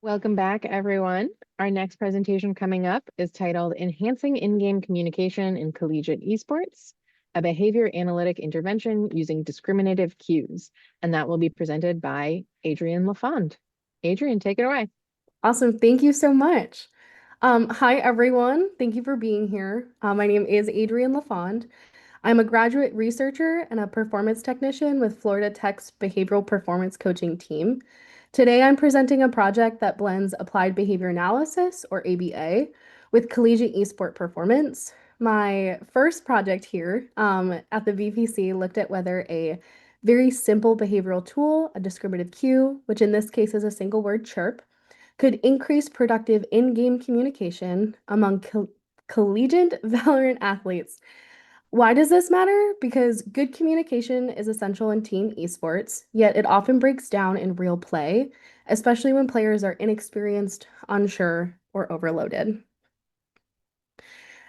Welcome back, everyone. Our next presentation coming up is titled Enhancing In-Game Communication in Collegiate Esports, a behavior analytic intervention using discriminative cues. And that will be presented by Adrienne Lafond. Adrienne, take it away. Awesome. Thank you so much. Hi, everyone. Thank you for being here. My name is Adrienne Lafond. I'm a graduate researcher and a performance technician with Florida Tech's Behavioral Performance Coaching team. Today, I'm presenting a project that blends applied behavior analysis, or ABA, with collegiate esport performance. My first project here at the VPC looked at whether a very simple behavioral tool, a discriminative cue, which in this case is a single word chirp, could increase productive in-game communication among collegiate Valorant athletes. Why does this matter? Because good communication is essential in team esports, yet it often breaks down in real play, especially when players are inexperienced, unsure, or overloaded.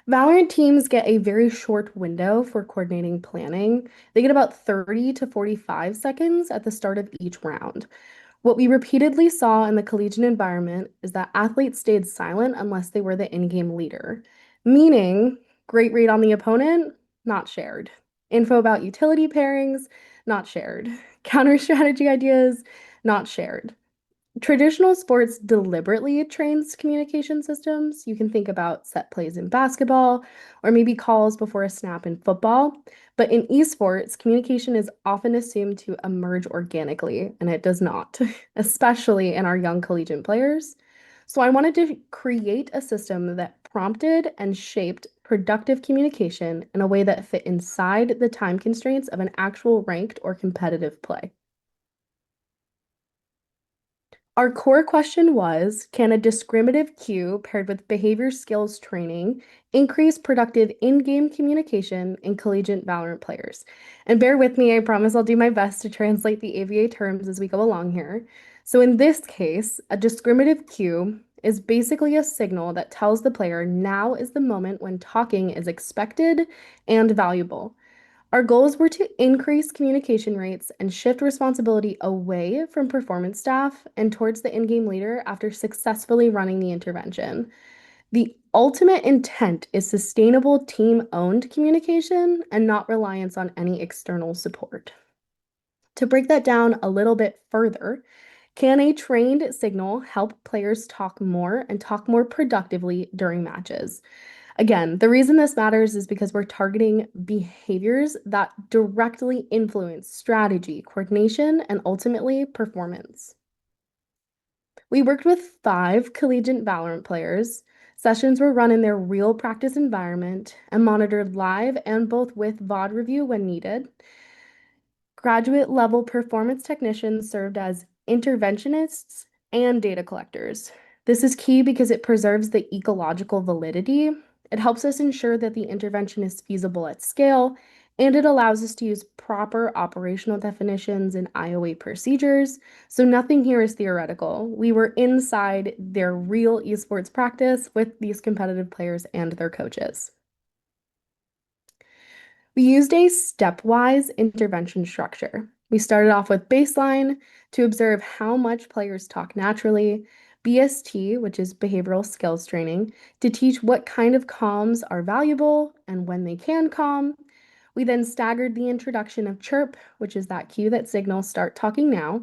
Valorant teams get a very short window for coordinating planning. They get about 30 to 45 seconds at the start of each round. What we repeatedly saw in the collegiate environment is that athletes stayed silent unless they were the in-game leader, meaning great read on the opponent, not shared. Info about utility pairings, not shared. Counter strategy ideas, not shared. Traditional sports deliberately trains communication systems. You can think about set plays in basketball or maybe calls before a snap in football. But in esports, communication is often assumed to emerge organically, and it does not, especially in our young collegiate players. So I wanted to create a system that prompted and shaped productive communication in a way that fit inside the time constraints of an actual ranked or competitive play. Our core question was, can a discriminative cue paired with behavior skills training increase productive in-game communication in collegiate Valorant players? And bear with me, I promise I'll do my best to translate the ABA terms as we go along here. So in this case, a discriminative cue is basically a signal that tells the player now is the moment when talking is expected and valuable. Our goals were to increase communication rates and shift responsibility away from performance staff and towards the in-game leader after successfully running the intervention. The ultimate intent is sustainable team-owned communication and not reliance on any external support. To break that down a little bit further, can a trained signal help players talk more and talk more productively during matches? Again, the reason this matters is because we're targeting behaviors that directly influence strategy, coordination, and ultimately performance. We worked with 5 collegiate Valorant players. Sessions were run in their real practice environment and monitored live and both with VOD review when needed. Graduate level performance technicians served as interventionists and data collectors. This is key because it preserves the ecological validity. It helps us ensure that the intervention is feasible at scale, and it allows us to use proper operational definitions and IOA procedures. So nothing here is theoretical. We were inside their real esports practice with these competitive players and their coaches. We used a stepwise intervention structure. We started off with baseline to observe how much players talk naturally, BST, which is behavioral skills training, to teach what kind of comms are valuable and when they can calm. We then staggered the introduction of chirp, which is that cue that signals start talking now.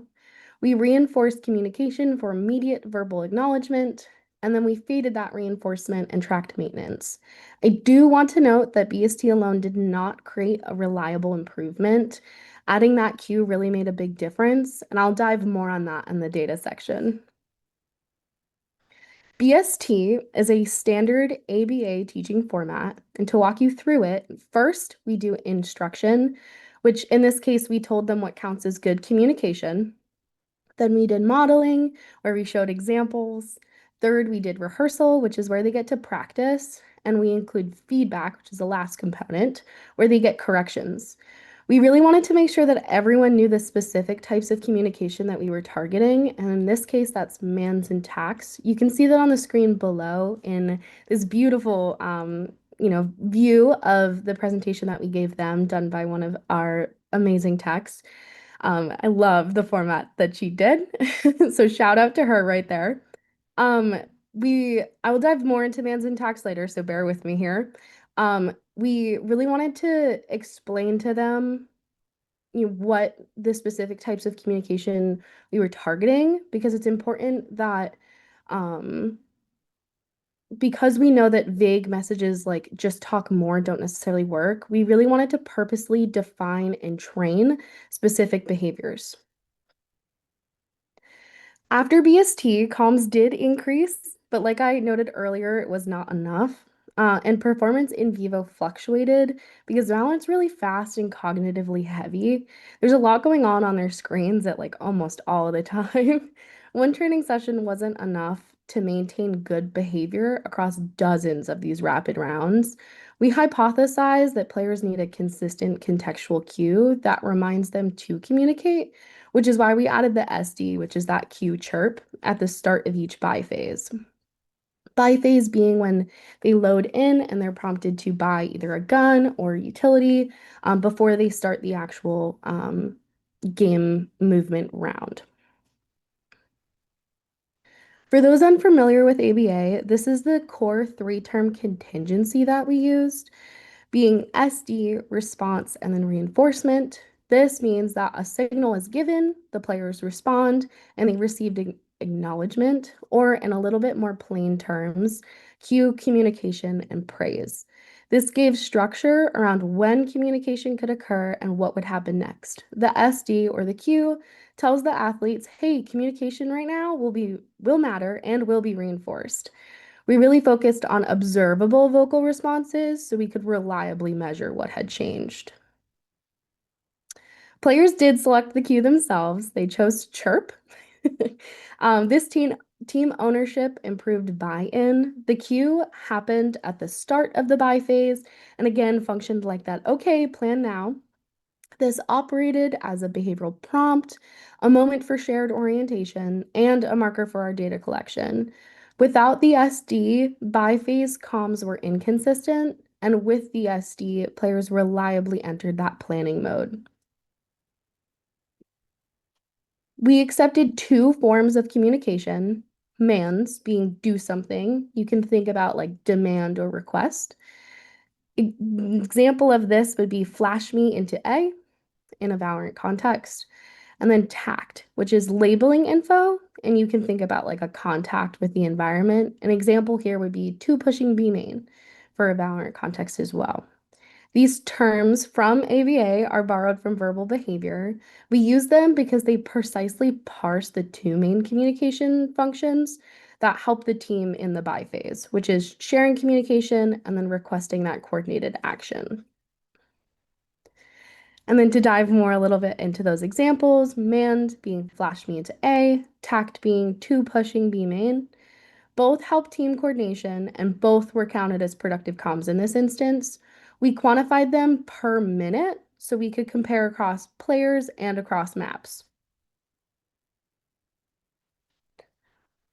We reinforced communication for immediate verbal acknowledgement, and then we faded that reinforcement and tracked maintenance. I do want to note that BST alone did not create a reliable improvement. Adding that cue really made a big difference, and I'll dive more on that in the data section. BST is a standard ABA teaching format, and to walk you through it, first we do instruction, which in this case we told them what counts as good communication. Then we did modeling, where we showed examples. Third, we did rehearsal, which is where they get to practice. And we include feedback, which is the last component, where they get corrections. We really wanted to make sure that everyone knew the specific types of communication that we were targeting. And in this case, that's mands and tacts. You can see that on the screen below in this beautiful view of the presentation that we gave them, done by one of our amazing techs. I love the format that she did. So shout out to her right there. Um, I will dive more into mands and tacts later, so bear with me here. We really wanted to explain to them, what the specific types of communication we were targeting because it's important that um, because we know that vague messages like just talk more don't necessarily work, we really wanted to purposely define and train specific behaviors. After BST, comms did increase, but like I noted earlier, it was not enough. And performance in vivo fluctuated because Valorant's really fast and cognitively heavy. There's a lot going on their screens at like almost all of the time. One training session wasn't enough to maintain good behavior across dozens of these rapid rounds. We hypothesized that players need a consistent contextual cue that reminds them to communicate, which is why we added the SD, which is that cue chirp at the start of each buy phase. Buy phase being when they load in and they're prompted to buy either a gun or utility before they start the actual game movement round. For those unfamiliar with ABA, this is the core three-term contingency that we used, being SD, response, and then reinforcement. This means that a signal is given, the players respond, and they received acknowledgement, or in a little bit more plain terms, cue, communication, and praise. This gave structure around when communication could occur and what would happen next. The SD or the cue tells the athletes, hey, communication right now will matter and will be reinforced. We really focused on observable vocal responses so we could reliably measure what had changed. Players did select the cue themselves. They chose Chirp. This team ownership improved buy-in. The cue happened at the start of the buy phase and again functioned like that, okay, plan now. This operated as a behavioral prompt, a moment for shared orientation, and a marker for our data collection. Without the SD, biphase comms were inconsistent, and with the SD, players reliably entered that planning mode. We accepted two forms of communication, mands being do something. You can think about like demand or request. Example of this would be flash me into A in a Valorant context. And then tact, which is labeling info. And you can think about like a contact with the environment. An example here would be two pushing B main for a Valorant context as well. These terms from AVA are borrowed from verbal behavior. We use them because they precisely parse the two main communication functions that help the team in the buy phase, which is sharing communication and then requesting that coordinated action. And then to dive more a little bit into those examples, mand being flash me into A, tact being two pushing B main, both help team coordination and both were counted as productive comms in this instance. We quantified them per minute so we could compare across players and across maps.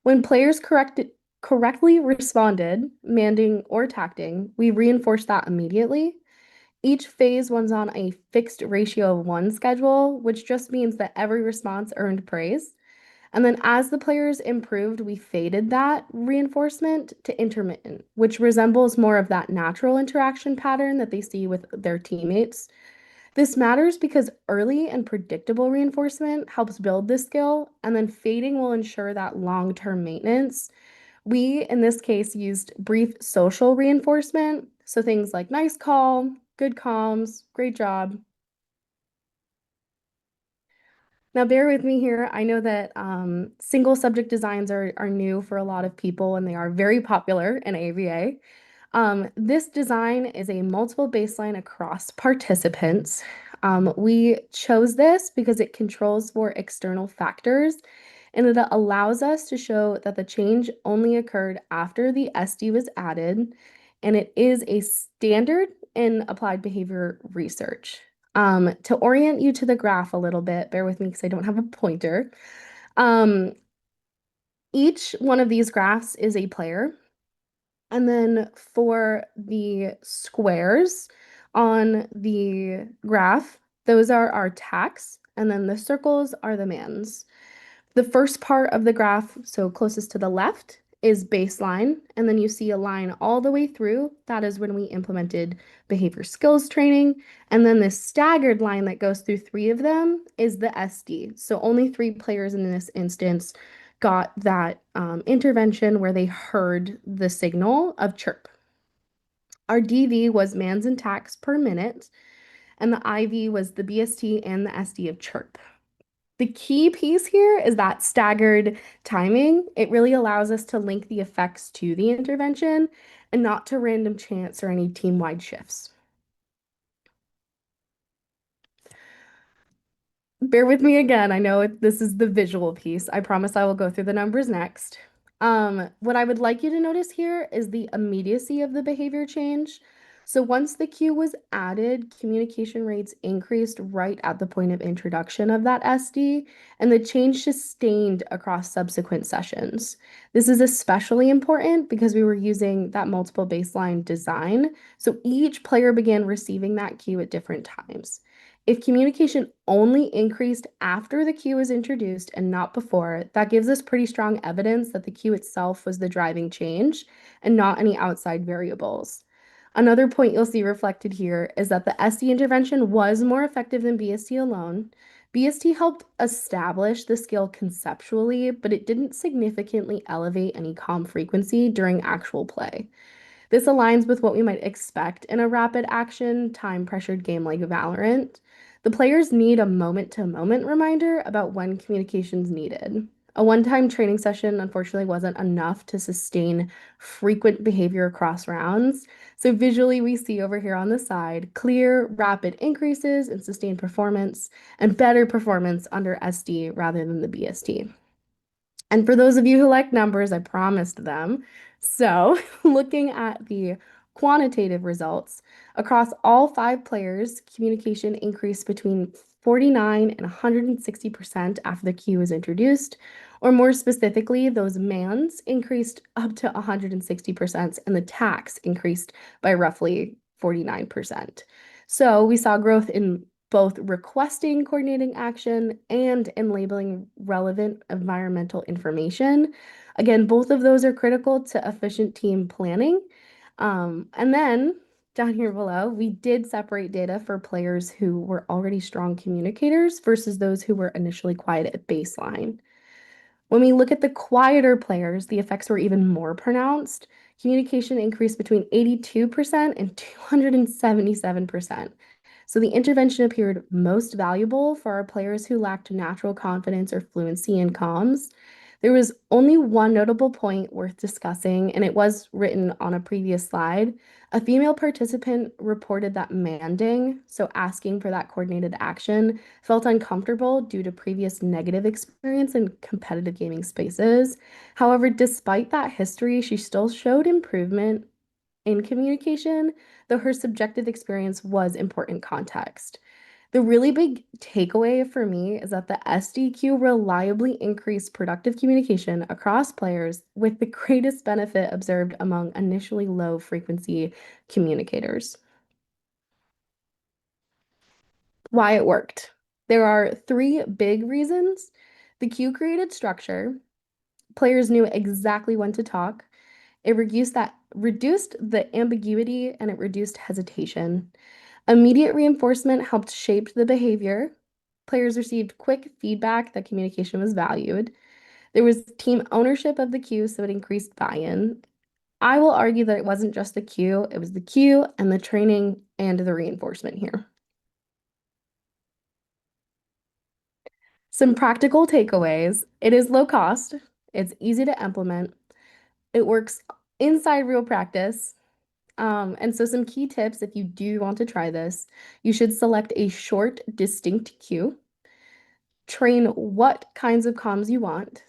When players correctly responded, manding or tacting, we reinforced that immediately. Each phase was on a fixed ratio of one schedule, which just means that every response earned praise. And then as the players improved, we faded that reinforcement to intermittent, which resembles more of that natural interaction pattern that they see with their teammates. This matters because early and predictable reinforcement helps build this skill, and then fading will ensure that long-term maintenance. We, in this case, used brief social reinforcement, so things like nice call, good comms, great job. Now, bear with me here. I know that single subject designs are new for a lot of people and they are very popular in AVA. This design is a multiple baseline across participants. We chose this because it controls for external factors and it allows us to show that the change only occurred after the SD was added, and it is a standard in applied behavior research. To orient you to the graph a little bit, bear with me because I don't have a pointer. Um, each one of these graphs is a player. And then for the squares on the graph, those are our tacts. And then the circles are the mands. The first part of the graph, so closest to the left, is baseline, and then you see a line all the way through. That is when we implemented behavior skills training. And then this staggered line that goes through three of them is the SD. So only three players in this instance got that intervention where they heard the signal of chirp. Our DV was mands and tacts per minute, and the IV was the BST and the SD of chirp. The key piece here is that staggered timing. It really allows us to link the effects to the intervention and not to random chance or any team-wide shifts. Bear with me again. I know this is the visual piece. I promise I will go through the numbers next. What I would like you to notice here is the immediacy of the behavior change. So once the cue was added, communication rates increased right at the point of introduction of that SD, and the change sustained across subsequent sessions. This is especially important because we were using that multiple baseline design, so each player began receiving that cue at different times. If communication only increased after the cue was introduced and not before, that gives us pretty strong evidence that the cue itself was the driving change and not any outside variables. Another point you'll see reflected here is that the SD intervention was more effective than BST alone. BST helped establish the skill conceptually, but it didn't significantly elevate any comm frequency during actual play. This aligns with what we might expect in a rapid action, time pressured game like Valorant. The players need a moment to moment reminder about when communication's needed. A one time training session, unfortunately, wasn't enough to sustain frequent behavior across rounds. So, visually, we see over here on the side clear, rapid increases in sustained performance and better performance under SD rather than the BST. And for those of you who like numbers, I promised them. So, looking at the quantitative results, across all five players, communication increased between 49 and 160% after the cue was introduced, or more specifically, those mands increased up to 160%, and the tacts increased by roughly 49%. So, we saw growth in both requesting coordinating action and in labeling relevant environmental information. Again, both of those are critical to efficient team planning. And then down here below, we did separate data for players who were already strong communicators versus those who were initially quiet at baseline. When we look at the quieter players, the effects were even more pronounced. Communication increased between 82% and 277%. So the intervention appeared most valuable for our players who lacked natural confidence or fluency in comms. There was only one notable point worth discussing, and it was written on a previous slide. A female participant reported that manding, so asking for that coordinated action, felt uncomfortable due to previous negative experience in competitive gaming spaces. However, despite that history, she still showed improvement in communication, though her subjective experience was important context. The really big takeaway for me is that the SDQ reliably increased productive communication across players with the greatest benefit observed among initially low frequency communicators. Why it worked. There are three big reasons. The cue created structure. Players knew exactly when to talk. It reduced the ambiguity and it reduced hesitation. Immediate reinforcement helped shape the behavior. Players received quick feedback that communication was valued. There was team ownership of the cue, so it increased buy-in. I will argue that it wasn't just the cue, it was the cue and the training and the reinforcement here. Some practical takeaways. It is low cost, it's easy to implement, it works inside real practice. And so some key tips if you do want to try this, you should select a short, distinct cue, train what kinds of comms you want,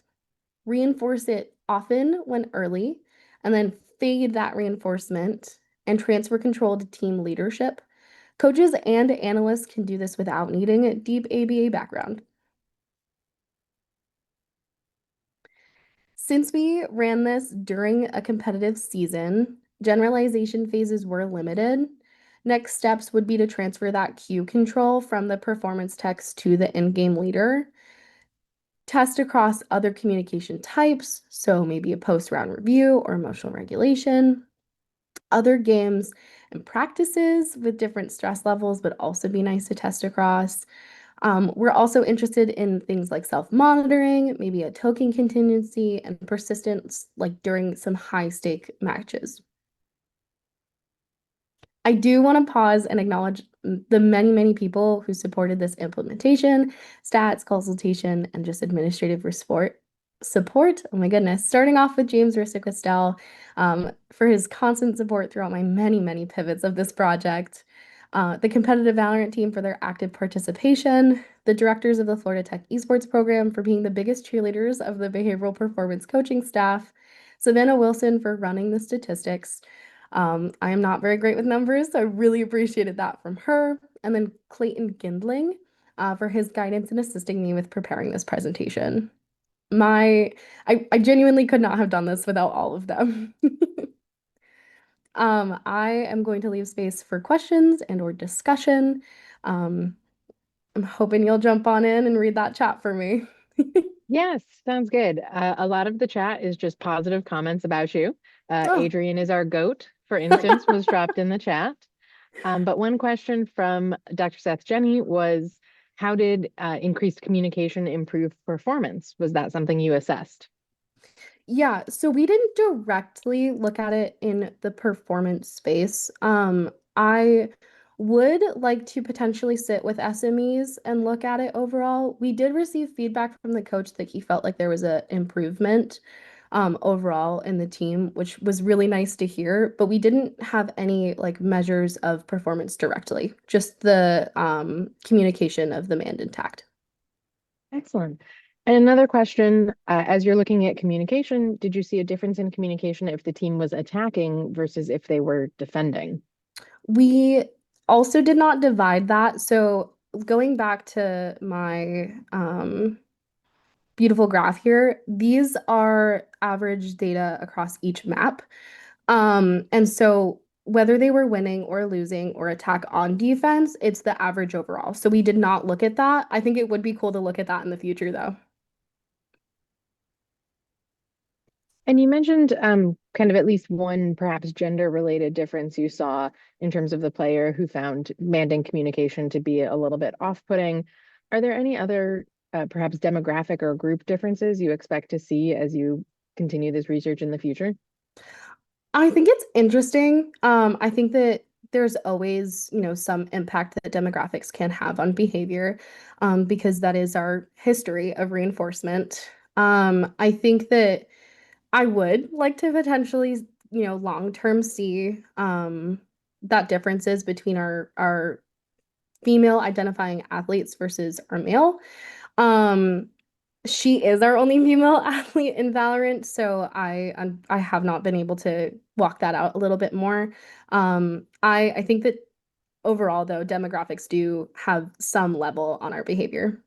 reinforce it often when early, and then fade that reinforcement and transfer control to team leadership. Coaches and analysts can do this without needing a deep ABA background. Since we ran this during a competitive season, generalization phases were limited. Next steps would be to transfer that cue control from the performance text to the in-game leader. test across other communication types, so maybe a post-round review or emotional regulation. Other games and practices with different stress levels would also be nice to test across. We're also interested in things like self-monitoring, maybe a token contingency, and persistence, like during some high-stake matches. I do want to pause and acknowledge the many, many people who supported this implementation, stats, consultation, and just administrative support. Oh my goodness. Starting off with James Ristic-Westell for his constant support throughout my many, many pivots of this project. The competitive Valorant team for their active participation, the directors of the Florida Tech Esports program for being the biggest cheerleaders of the behavioral performance coaching staff, Savannah Wilson for running the statistics. I am not very great with numbers, so I really appreciated that from her. And then Clayton Gindling for his guidance and assisting me with preparing this presentation. I genuinely could not have done this without all of them. I am going to leave space for questions and or discussion. Um, I'm hoping you'll jump on in and read that chat for me. Yes, sounds good. A lot of the chat is just positive comments about you. Oh. Adrienne is our goat, for instance, was dropped in the chat. But one question from Dr. Seth Jenny was, how did increased communication improve performance? Was that something you assessed? Yeah, so we didn't directly look at it in the performance space. I would like to potentially sit with SMEs and look at it overall. We did receive feedback from the coach that he felt like there was a improvement overall in the team, which was really nice to hear, but we didn't have any like measures of performance directly, just the communication of the man intact. Excellent. And another question, as you're looking at communication, did you see a difference in communication if the team was attacking versus if they were defending? We also did not divide that. So going back to my beautiful graph here, these are average data across each map. And so whether they were winning or losing or attack on defense, it's the average overall. So we did not look at that. I think it would be cool to look at that in the future, though. And you mentioned kind of at least one perhaps gender related difference you saw in terms of the player who found manding communication to be a little bit off-putting. Are there any other perhaps demographic or group differences you expect to see as you continue this research in the future? I think it's interesting. I think that there's always, some impact that demographics can have on behavior, because that is our history of reinforcement. I think that I would like to potentially, long term see that differences between our female identifying athletes versus our male. Um, she is our only female athlete in Valorant, so I have not been able to walk that out a little bit more. I think that overall, though, demographics do have some level on our behavior.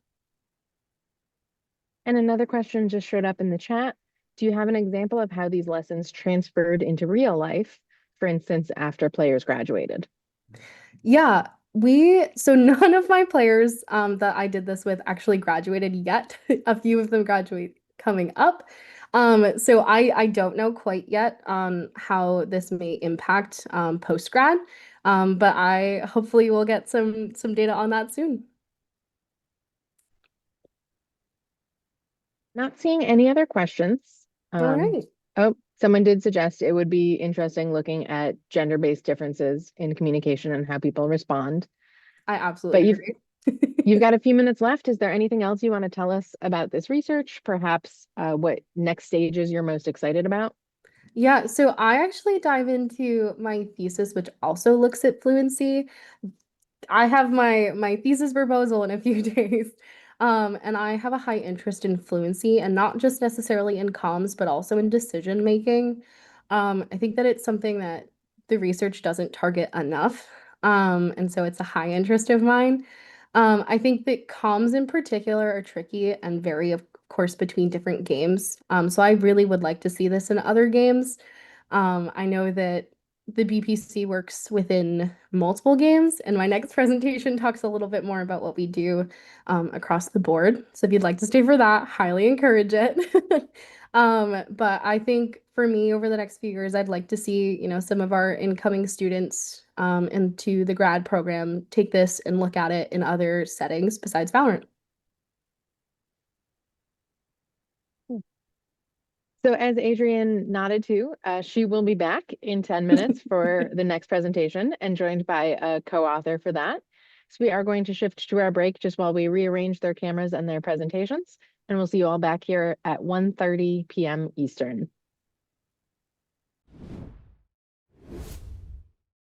And another question just showed up in the chat. Do you have an example of how these lessons transferred into real life, for instance, after players graduated? Yeah, so none of my players that I did this with actually graduated yet. A few of them graduate coming up. So I don't know quite yet how this may impact post grad. But I hopefully will get some data on that soon. Not seeing any other questions. All Um, right. oh, someone did suggest it would be interesting looking at gender-based differences in communication and how people respond. I absolutely But you've agree. you've got a few minutes left. Is there anything else you want to tell us about this research? Perhaps what next stages you're most excited about? Yeah, so I actually dive into my thesis, which also looks at fluency. I have my thesis proposal in a few days. And I have a high interest in fluency and not just necessarily in comms, but also in decision making. I think that it's something that the research doesn't target enough. And so it's a high interest of mine. I think that comms in particular are tricky and vary, of course, between different games. So I really would like to see this in other games. I know that the BPC works within multiple games, and my next presentation talks a little bit more about what we do across the board. So if you'd like to stay for that, highly encourage it. But I think for me, over the next few years, I'd like to see, some of our incoming students into the grad program take this and look at it in other settings besides Valorant. So as Adrienne nodded to, she will be back in 10 minutes for the next presentation and joined by a co-author for that. So we are going to shift to our break just while we rearrange their cameras and their presentations. And we'll see you all back here at 1:30 p.m. Eastern.